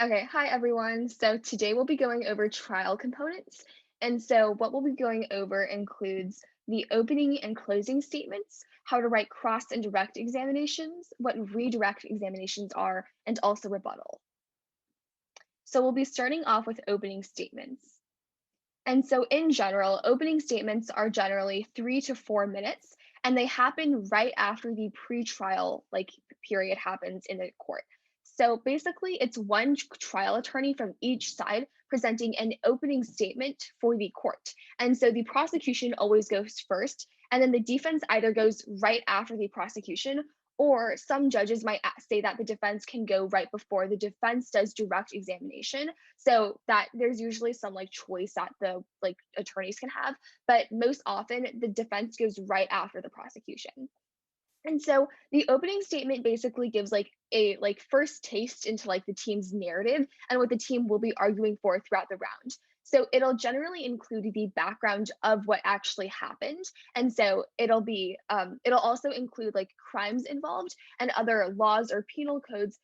Okay, hi everyone. So today we'll be going over trial components. And so what we'll be going over includes the opening and closing statements, how to write cross and direct examinations, what redirect examinations are, and also rebuttal. So we'll be starting off with opening statements. And so in general, opening statements are generally 3 to 4 minutes, and they happen right after the pre-trial period happens in the court. So basically, it's one trial attorney from each side presenting an opening statement for the court. And so the prosecution always goes first, and then the defense either goes right after the prosecution, or some judges might say that the defense can go right before the defense does direct examination, so that there's usually some choice that the attorneys can have, but most often the defense goes right after the prosecution. And so the opening statement basically gives a first taste into the team's narrative and what the team will be arguing for throughout the round. So it'll generally include the background of what actually happened. And so it'll also include crimes involved and other laws or penal codes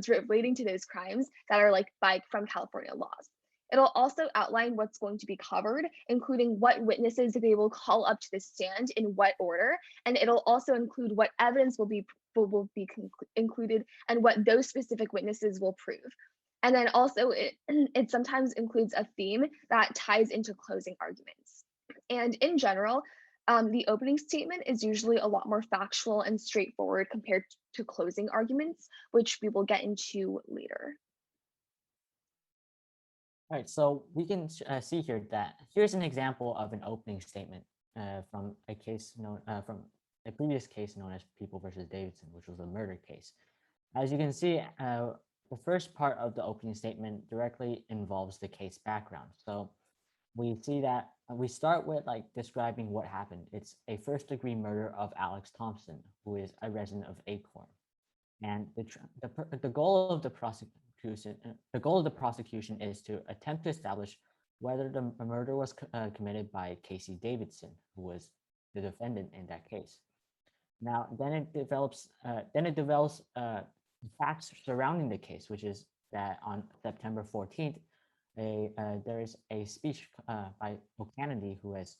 relating to those crimes that are from California laws. It'll also outline what's going to be covered, including what witnesses they will call up to the stand in what order, and it'll also include what evidence included and what those specific witnesses will prove. And then also it sometimes includes a theme that ties into closing arguments. And in general, the opening statement is usually a lot more factual and straightforward compared to closing arguments, which we will get into later. All right, so we can see here that here's an example of an opening statement from a case known from a previous case known as People versus Davidson, which was a murder case. As you can see, the first part of the opening statement directly involves the case background. So we see that we start with describing what happened. It's a first-degree murder of Alex Thompson, who is a resident of Acorn. And the goal of the prosecution is to attempt to establish whether the murder was committed by Casey Davidson, who was the defendant in that case. Now, then it develops facts surrounding the case, which is that on September 14th, there is a speech by O'Kennedy who is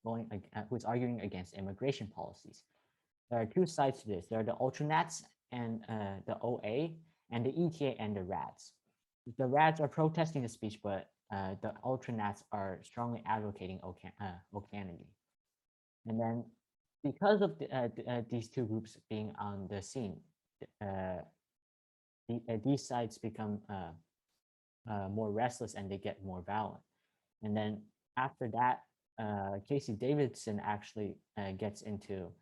who is arguing against immigration policies. There are two sides to this. There are the Ultranats and the OA, and the ETA and the RADs. The RADs are protesting the speech, but the Ultranats are strongly advocating O'Kennedy. And then because of these two groups being on the scene, these sides become more restless and they get more violent. And then after that, Casey Davidson actually gets into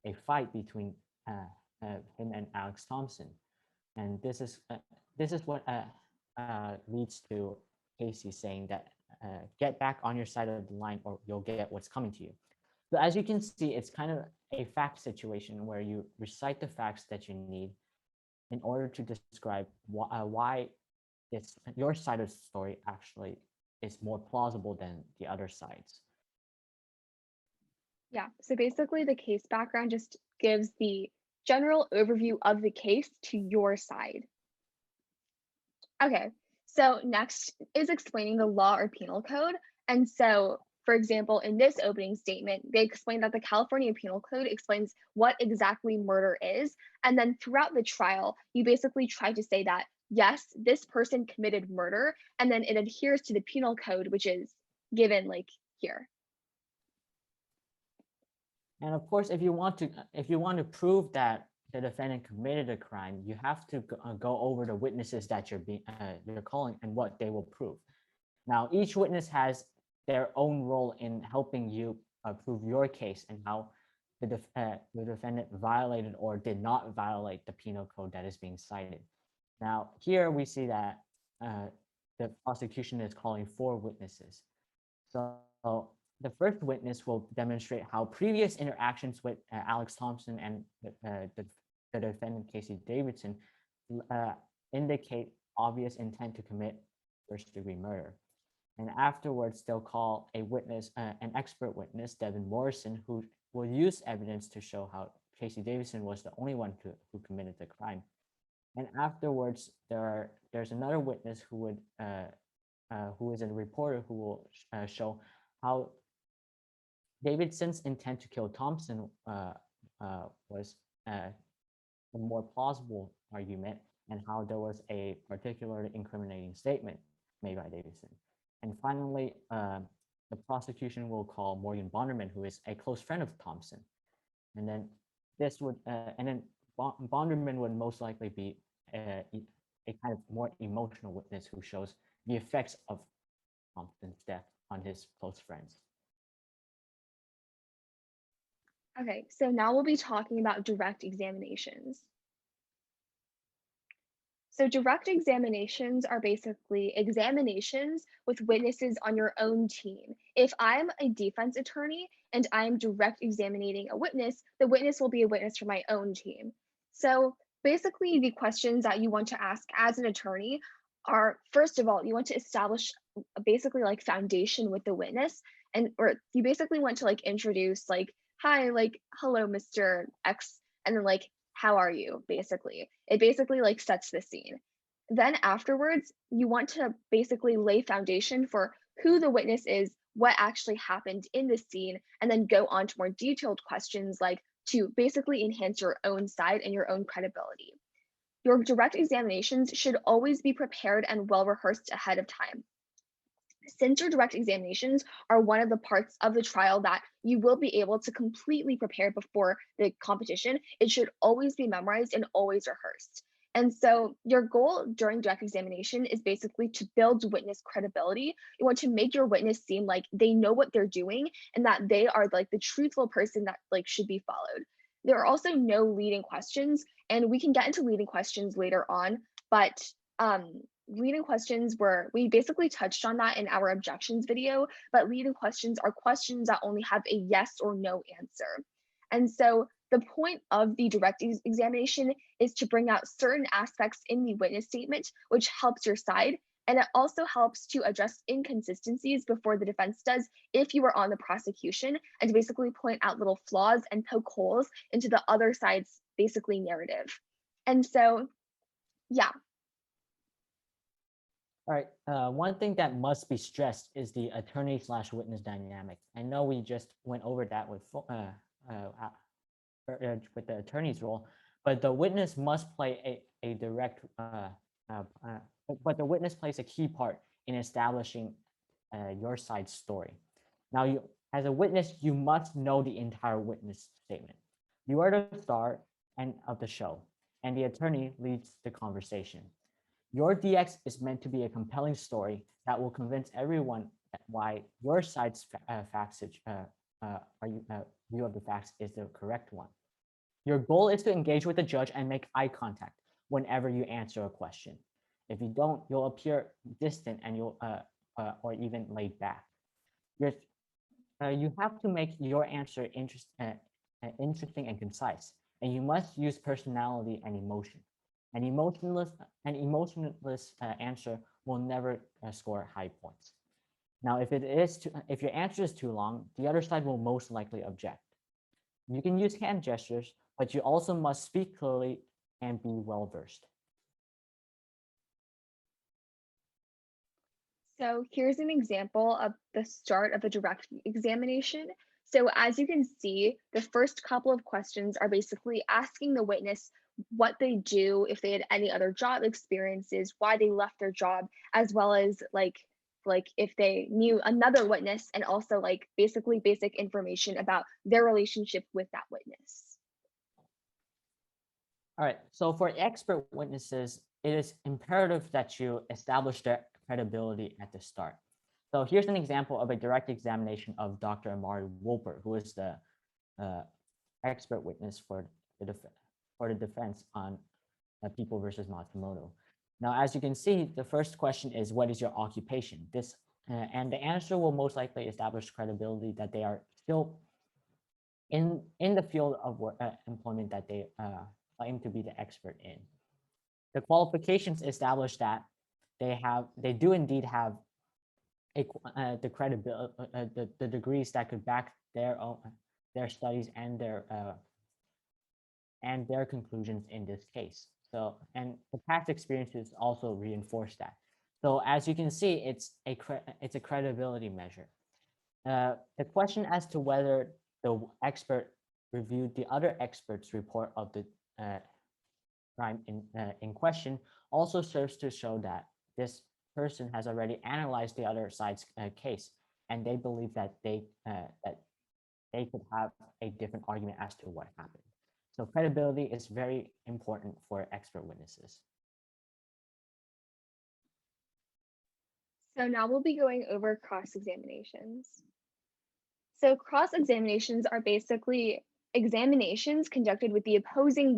a fight between him and Alex Thompson, and this is what leads to Casey saying that get back on your side of the line or you'll get what's coming to you. So as you can see, it's kind of a fact situation where you recite the facts that you need in order to describe why your side of the story actually is more plausible than the other sides. Yeah, so basically the case background just gives the general overview of the case to your side. Okay, so next is explaining the law or penal code. And so, for example, in this opening statement, they explain that the California Penal Code explains what exactly murder is. And then throughout the trial, you basically try to say that, yes, this person committed murder, and then it adheres to the penal code, which is given here. And of course, if you want to prove that the defendant committed a crime, you have to go over the witnesses that you're calling and what they will prove. Now, each witness has their own role in helping you prove your case and how the defendant violated or did not violate the penal code that is being cited. Now, here we see that the prosecution is calling 4 witnesses. So the first witness will demonstrate how previous interactions with Alex Thompson and the defendant Casey Davidson indicate obvious intent to commit first-degree murder. And afterwards, they'll call a witness, an expert witness, Devin Morrison, who will use evidence to show how Casey Davidson was the only one who committed the crime. And afterwards, there's another witness who is a reporter who will show how Davidson's intent to kill Thompson was a more plausible argument, and how there was a particularly incriminating statement made by Davidson. And finally, the prosecution will call Morgan Bonderman, who is a close friend of Thompson. And then Bonderman would most likely be a kind of more emotional witness who shows the effects of Thompson's death on his close friends. Okay, so now we'll be talking about direct examinations. So direct examinations are basically examinations with witnesses on your own team. If I'm a defense attorney and I'm direct examining a witness, the witness will be a witness from my own team. So basically the questions that you want to ask as an attorney are, first of all, you want to establish basically like foundation with the witness, and or you basically want to like introduce like, hi, like, hello, Mr. X, and then like, how are you, basically. It basically like sets the scene. Then afterwards, you want to basically lay foundation for who the witness is, what actually happened in the scene, and then go on to more detailed questions like to basically enhance your own side and your own credibility. Your direct examinations should always be prepared and well rehearsed ahead of time. Since your direct examinations are one of the parts of the trial that you will be able to completely prepare before the competition, it should always be memorized and always rehearsed. And so your goal during direct examination is basically to build witness credibility. You want to make your witness seem like they know what they're doing and that they are like the truthful person that like should be followed. There are also no leading questions, and we can get into leading questions later on, but leading questions were, we basically touched on that in our objections video, but leading questions are questions that only have a yes or no answer. And so the point of the direct examination is to bring out certain aspects in the witness statement, which helps your side. And it also helps to address inconsistencies before the defense does if you are on the prosecution, and to basically point out little flaws and poke holes into the other side's basically narrative. And so, yeah. All right. One thing that must be stressed is the attorney/witness dynamic. I know we just went over that with the attorney's role, but the witness must play a direct. But the witness plays a key part in establishing your side's story. Now, you, as a witness, you must know the entire witness statement. You are the star and of the show, and the attorney leads the conversation. Your DX is meant to be a compelling story that will convince everyone why your side's view of the facts is the correct one. Your goal is to engage with the judge and make eye contact whenever you answer a question. If you don't, you'll appear distant and you'll or even laid back. You have to make your answer interesting and concise, and you must use personality and emotion. An emotionless answer will never score high points. Now, if your answer is too long, the other side will most likely object. You can use hand gestures, but you also must speak clearly and be well versed. So here's an example of the start of a direct examination. So as you can see, the first couple of questions are basically asking the witness what they do, if they had any other job experiences, why they left their job, as well as like if they knew another witness, and also like basically basic information about their relationship with that witness. All right, so for expert witnesses, it is imperative that you establish their credibility at the start. So here's an example of a direct examination of Dr. Amari Wolper, who is the expert witness for the defense on People versus Matsumoto. Now, as you can see, the first question is, what is your occupation? And the answer will most likely establish credibility that they are still in the field of employment that they claim to be the expert in. The qualifications establish that they do indeed have the credibility, the degrees that could back their studies and their conclusions in this case. So, and the past experiences also reinforce that. So as you can see, it's a credibility measure. The question as to whether the expert reviewed the other expert's report of the crime in question also serves to show that this person has already analyzed the other side's case, and they believe that they could have a different argument as to what happened. So credibility is very important for expert witnesses. So now we'll be going over cross-examinations. So cross-examinations are basically examinations conducted with the opposing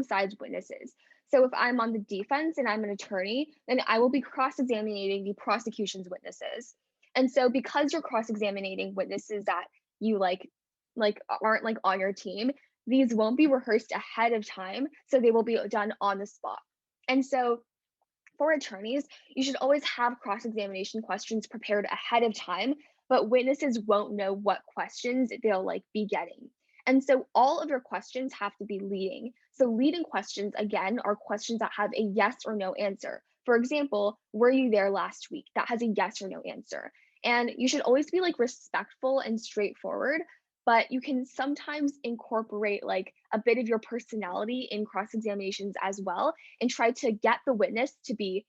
side's witnesses. So if I'm on the defense and I'm an attorney, then I will be cross-examining the prosecution's witnesses. And so because you're cross-examining witnesses that you aren't like on your team, these won't be rehearsed ahead of time, so they will be done on the spot. And so for attorneys, you should always have cross-examination questions prepared ahead of time, but witnesses won't know what questions they'll be getting. And so all of your questions have to be leading. So leading questions, again, are questions that have a yes or no answer. For example, were you there last week? That has a yes or no answer. And you should always be respectful and straightforward, but you can sometimes incorporate a bit of your personality in cross-examinations as well, and try to get the witness to be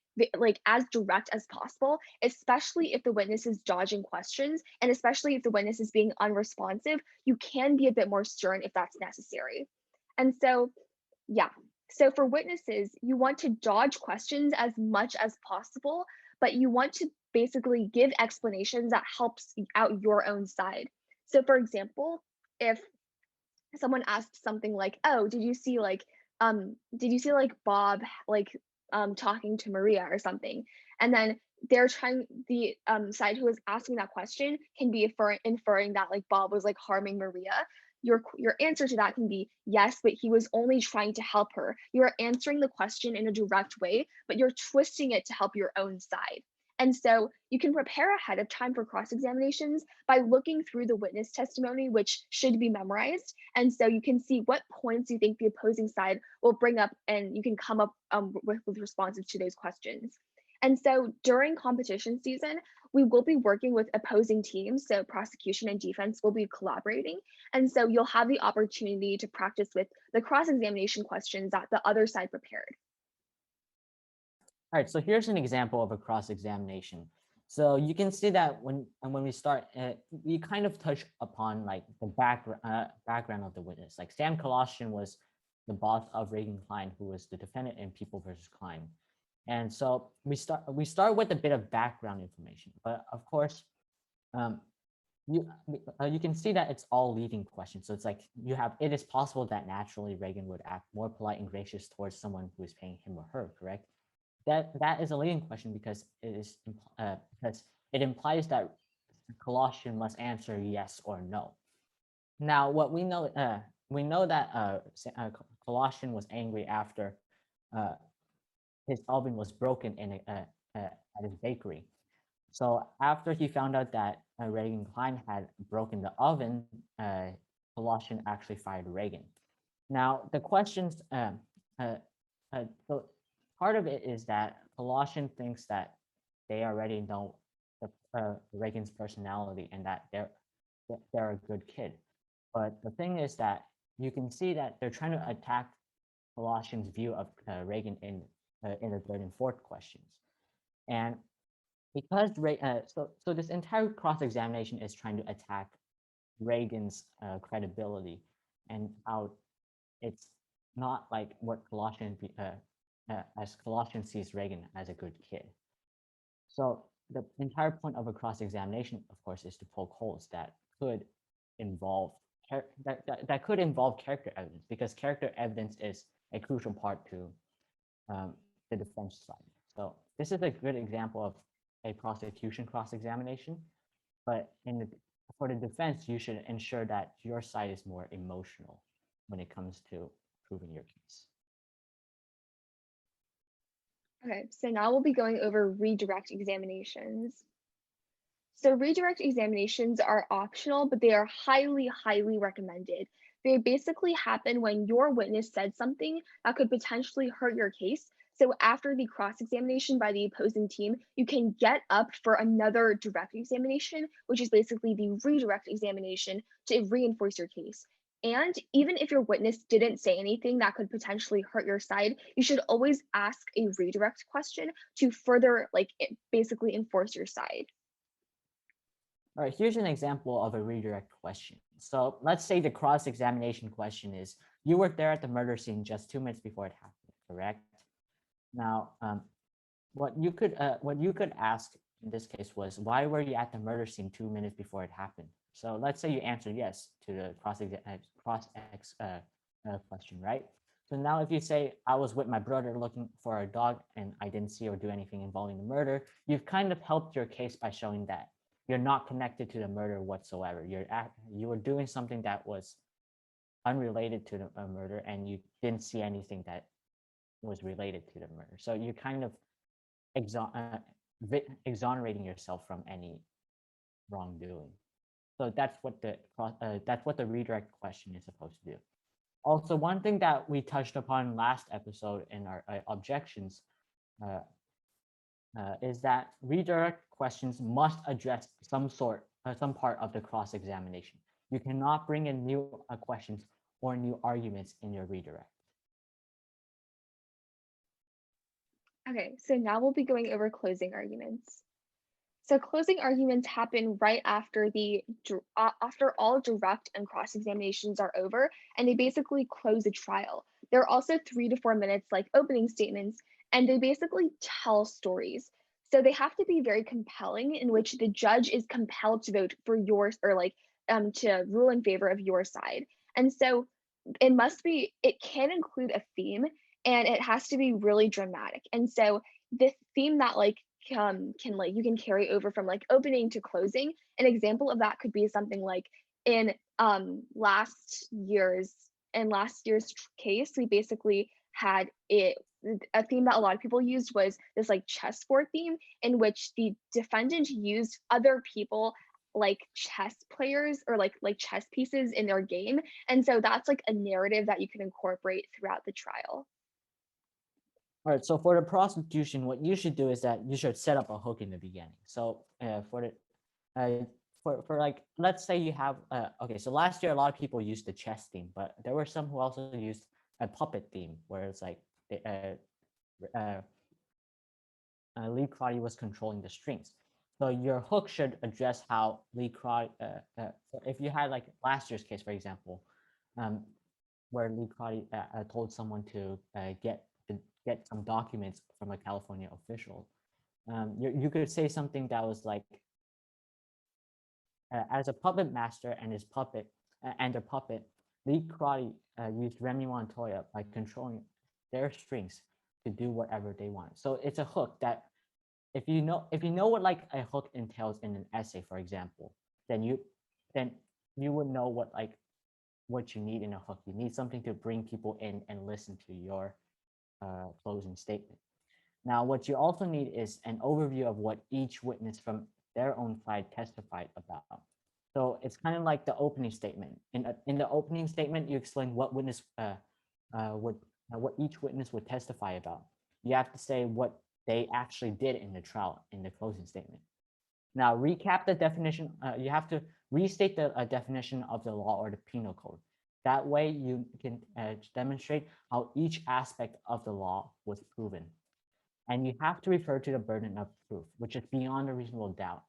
as direct as possible, especially if the witness is dodging questions, and especially if the witness is being unresponsive. You can be a bit more stern if that's necessary. And so, yeah. So for witnesses, you want to dodge questions as much as possible, but you want to basically give explanations that helps out your own side. So for example, if someone asks something like, "Oh, did you see Bob talking to Maria or something?" And then the side who is asking that question can be inferring that Bob was harming Maria. Your answer to that can be yes, but he was only trying to help her. You're answering the question in a direct way, but you're twisting it to help your own side. And so you can prepare ahead of time for cross-examinations by looking through the witness testimony, which should be memorized. And so you can see what points you think the opposing side will bring up, and you can come up with responses to those questions. And so during competition season, we will be working with opposing teams. So prosecution and defense will be collaborating. And so you'll have the opportunity to practice with the cross-examination questions that the other side prepared. All right, so here's an example of a cross-examination. So you can see that when we start, we kind of touch upon the background of the witness. Like Sam Colossian was the boss of Reagan Klein, who was the defendant in People versus Klein. And so we start with a bit of background information, but of course, you can see that it's all leading questions. So it's like it is possible that naturally Reagan would act more polite and gracious towards someone who is paying him or her, correct? That is a leading question because it implies that Colossian must answer yes or no. Now, what we know that Colossian was angry after his oven was broken at his bakery. So after he found out that Reagan Klein had broken the oven, Colossian actually fired Reagan. Now, the questions, so part of it is that Colossian thinks that they already know Reagan's personality and that they're a good kid. But the thing is that you can see that they're trying to attack Colossian's view of Reagan in the third and fourth questions. And because so this entire cross-examination is trying to attack Reagan's credibility and how it's not like what as Colossian sees Reagan as a good kid. So the entire point of a cross-examination, of course, is to poke holes that could involve character evidence, because character evidence is a crucial part to the defense side. So this is a good example of a prosecution cross-examination, but for the defense, you should ensure that your side is more emotional when it comes to proving your case. Okay, so now we'll be going over redirect examinations. So redirect examinations are optional, but they are highly, highly recommended. They basically happen when your witness said something that could potentially hurt your case. So after the cross examination by the opposing team, you can get up for another direct examination, which is basically the redirect examination to reinforce your case. And even if your witness didn't say anything that could potentially hurt your side, you should always ask a redirect question to further, like, basically enforce your side. All right, here's an example of a redirect question. So let's say the cross-examination question is, you were there at the murder scene just 2 minutes before it happened, correct? Now, what you could ask in this case was, why were you at the murder scene 2 minutes before it happened? So let's say you answered yes to the question, right? So now if you say, I was with my brother looking for a dog and I didn't see or do anything involving the murder, you've kind of helped your case by showing that you're not connected to the murder whatsoever. You were doing something that was unrelated to the murder, and you didn't see anything that was related to the murder. So you're kind of exonerating yourself from any wrongdoing. So that's what the redirect question is supposed to do. Also, one thing that we touched upon last episode in our objections uh, is that redirect questions must address some part of the cross-examination. You cannot bring in new questions or new arguments in your redirect. Okay, so now we'll be going over closing arguments. So closing arguments happen right after after all direct and cross examinations are over, and they basically close a trial. They're also 3 to 4 minutes like opening statements, and they basically tell stories. So they have to be very compelling, in which the judge is compelled to vote for yours, or like to rule in favor of your side. And so it can include a theme, and it has to be really dramatic. And so this theme that like can like you can carry over from like opening to closing. An example of that could be something like in last year's case, we basically had it a theme that a lot of people used was this like chessboard theme, in which the defendant used other people like chess players, or like chess pieces in their game. And so that's like a narrative that you can incorporate throughout the trial. All right, so for the prosecution, what you should do is that you should set up a hook in the beginning. So for like, let's say you have, okay, so last year a lot of people used the chess theme, but there were some who also used a puppet theme, where it's like Lee Crotty was controlling the strings. So your hook should address how Lee Crotty, if you had like last year's case, for example, where Lee Crotty told someone to get some documents from a California official, you could say something that was like, as a puppet master and his puppet and their puppet, Lee Crotty used Remy Montoya by controlling their strings to do whatever they want. So it's a hook that, if you know what like a hook entails in an essay, for example, then you would know what you need in a hook. You need something to bring people in and listen to your closing statement. Now, what you also need is an overview of what each witness from their own side testified about. So it's kind of like the opening statement. In the opening statement, you explain what what each witness would testify about. You have to say what they actually did in the trial in the closing statement. Now, recap the definition. You have to restate the definition of the law or the penal code. That way, you can demonstrate how each aspect of the law was proven. And you have to refer to the burden of proof, which is beyond a reasonable doubt.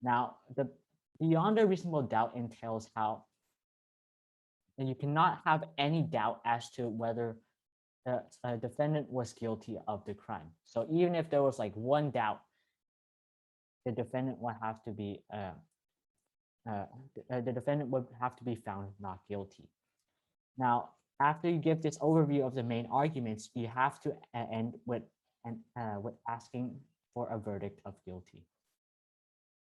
Now, the beyond a reasonable doubt entails how you cannot have any doubt as to whether the defendant was guilty of the crime. So even if there was like one doubt, the defendant would have to be the defendant would have to be found not guilty. Now, after you give this overview of the main arguments, you have to end with asking for a verdict of guilty.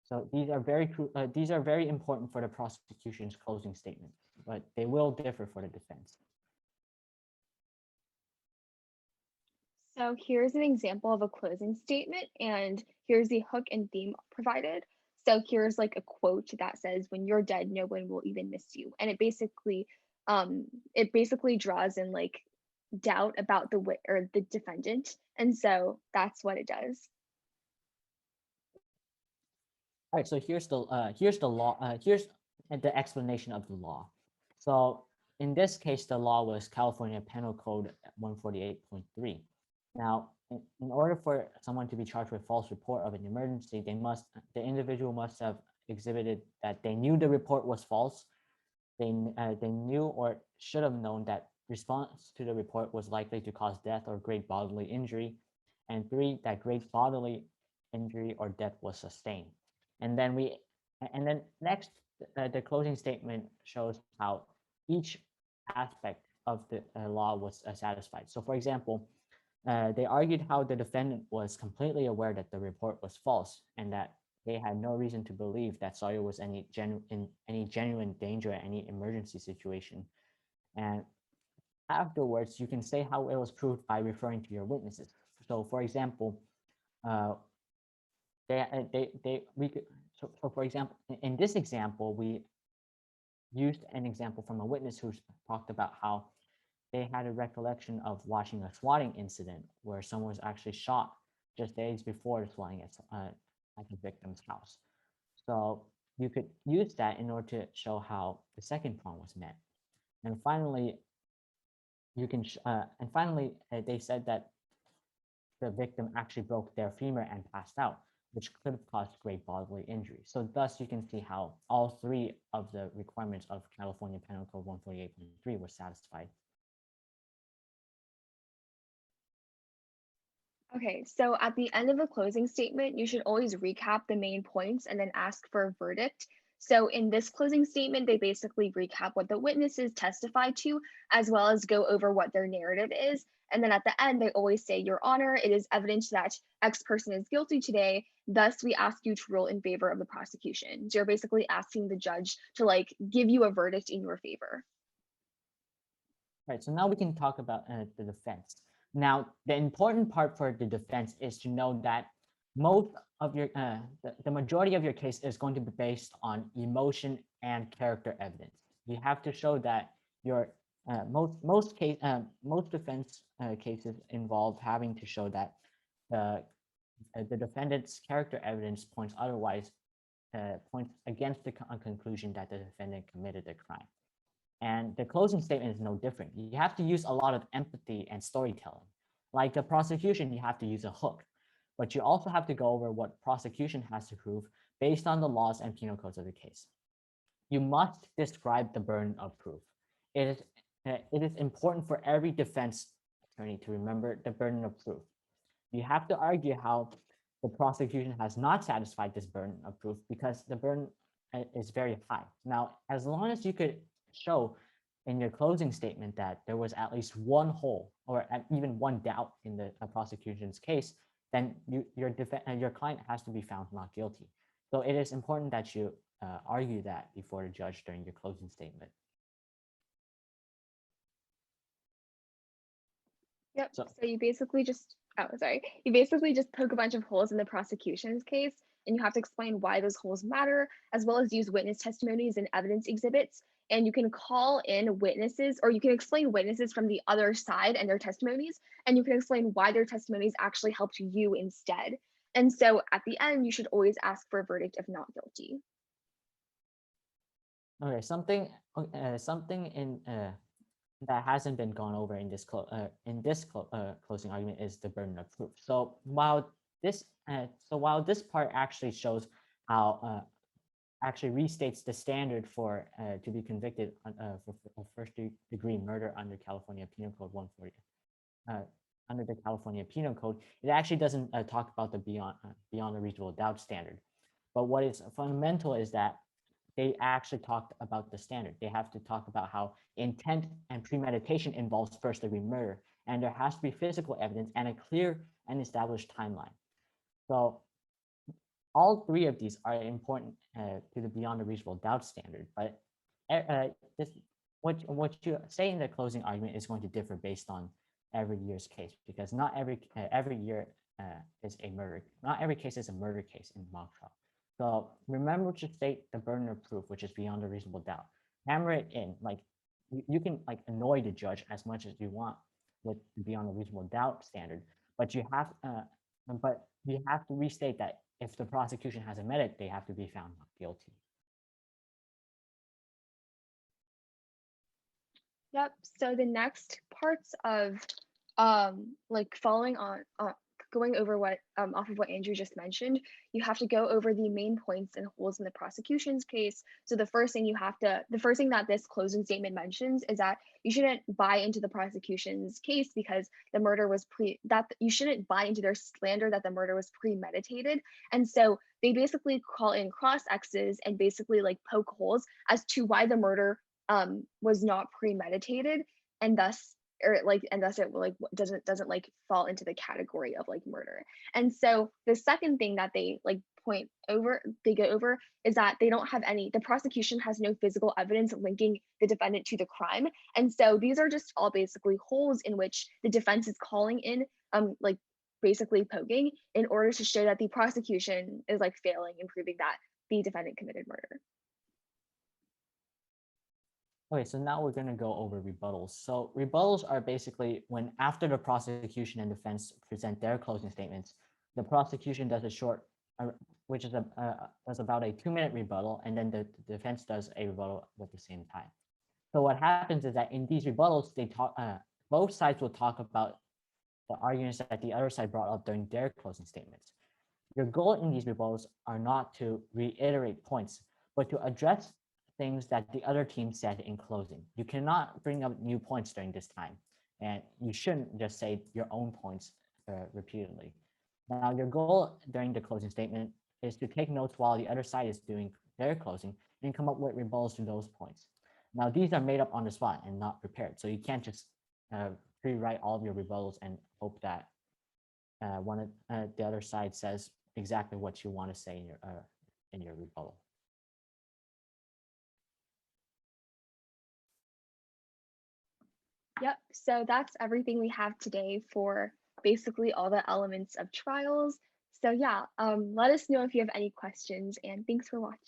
So these are very important for the prosecution's closing statement, but they will differ for the defense. So here's an example of a closing statement, and here's the hook and theme provided. So here's like a quote that says, "When you're dead, no one will even miss you." And it basically it basically draws in like doubt about or the defendant, and so that's what it does. All right, so here's the law. Here's the explanation of the law. So in this case, the law was California Penal Code 148.3. Now, in order for someone to be charged with false report of an emergency, the individual must have exhibited that they knew the report was false. They knew or should have known that response to the report was likely to cause death or great bodily injury, and three, that great bodily injury or death was sustained. And then next, the closing statement shows how each aspect of the law was satisfied. So, for example, they argued how the defendant was completely aware that the report was false and that they had no reason to believe that Sawyer was in any genuine danger at any emergency situation. And afterwards, you can say how it was proved by referring to your witnesses. So, for example, we could, so for example, in this example, we used an example from a witness who talked about how they had a recollection of watching a swatting incident where someone was actually shot just days before the swatting at the victim's house. So you could use that in order to show how the second prong was met. And finally, they said that the victim actually broke their femur and passed out, which could have caused great bodily injury. So thus you can see how all three of the requirements of California Penal Code 148.3 were satisfied. Okay, so at the end of a closing statement, you should always recap the main points and then ask for a verdict. So in this closing statement, they basically recap what the witnesses testified to, as well as go over what their narrative is. And then at the end, they always say, Your Honor, it is evident that X person is guilty today. Thus, we ask you to rule in favor of the prosecution. So you're basically asking the judge to like give you a verdict in your favor. Right, so now we can talk about the defense. Now, the important part for the defense is to know that most of your, the majority of your case is going to be based on emotion and character evidence. You have to show that your most defense cases involve having to show that the defendant's character evidence points against the conclusion that the defendant committed the crime. And the closing statement is no different. You have to use a lot of empathy and storytelling. Like the prosecution, you have to use a hook, but you also have to go over what prosecution has to prove based on the laws and penal codes of the case. You must describe the burden of proof. It is important for every defense attorney to remember the burden of proof. You have to argue how the prosecution has not satisfied this burden of proof because the burden is very high. Now, as long as you could show in your closing statement that there was at least one hole or even one doubt in the prosecution's case, then your client has to be found not guilty. So it is important that you argue that before the judge during your closing statement. Yep. So you basically just, you basically just poke a bunch of holes in the prosecution's case, and you have to explain why those holes matter, as well as use witness testimonies and evidence exhibits. And you can call in witnesses, or you can explain witnesses from the other side and their testimonies, and you can explain why their testimonies actually helped you instead. And so at the end, you should always ask for a verdict of not guilty. Okay, something in that hasn't been gone over in this closing argument is the burden of proof. So while this part actually shows how actually restates the standard for to be convicted for first-degree murder under California Penal Code 140. Under the California Penal Code, it actually doesn't talk about the beyond a reasonable doubt standard. But what is fundamental is that they actually talked about the standard. They have to talk about how intent and premeditation involves first-degree murder, and there has to be physical evidence and a clear and established timeline. So all three of these are important to the beyond a reasonable doubt standard, but what you say in the closing argument is going to differ based on every year's case, because not every year is a murder. Not every case is a murder case in mock trial. So remember to state the burden of proof, which is beyond a reasonable doubt. Hammer it in, like you can like annoy the judge as much as you want with beyond a reasonable doubt standard, but you have to restate that if the prosecution hasn't met it, they have to be found not guilty. Yep. So the next parts of like following on going over what off of what Andrew just mentioned, you have to go over the main points and holes in the prosecution's case. So the first thing that this closing statement mentions is that you shouldn't buy into the prosecution's case because the murder was you shouldn't buy into their slander that the murder was premeditated. And so they basically call in cross X's and basically like poke holes as to why the murder was not premeditated, and thus and thus it like doesn't like fall into the category of like murder. And so the second thing that they like they go over is that the prosecution has no physical evidence linking the defendant to the crime. And so these are just all basically holes in which the defense is calling in like basically poking in order to show that the prosecution is like failing in proving that the defendant committed murder. Okay, so now we're going to go over rebuttals. So rebuttals are basically when after the prosecution and defense present their closing statements, the prosecution does a short, which is does about a 2-minute rebuttal, and then the defense does a rebuttal at the same time. So what happens is that in these rebuttals, both sides will talk about the arguments that the other side brought up during their closing statements. Your goal in these rebuttals are not to reiterate points, but to address things that the other team said in closing. You cannot bring up new points during this time, and you shouldn't just say your own points repeatedly. Now, your goal during the closing statement is to take notes while the other side is doing their closing and come up with rebuttals to those points. Now, these are made up on the spot and not prepared, so you can't just pre-write all of your rebuttals and hope that the other side says exactly what you want to say in your rebuttal. Yep. So that's everything we have today for basically all the elements of trials. So yeah, let us know if you have any questions, and thanks for watching.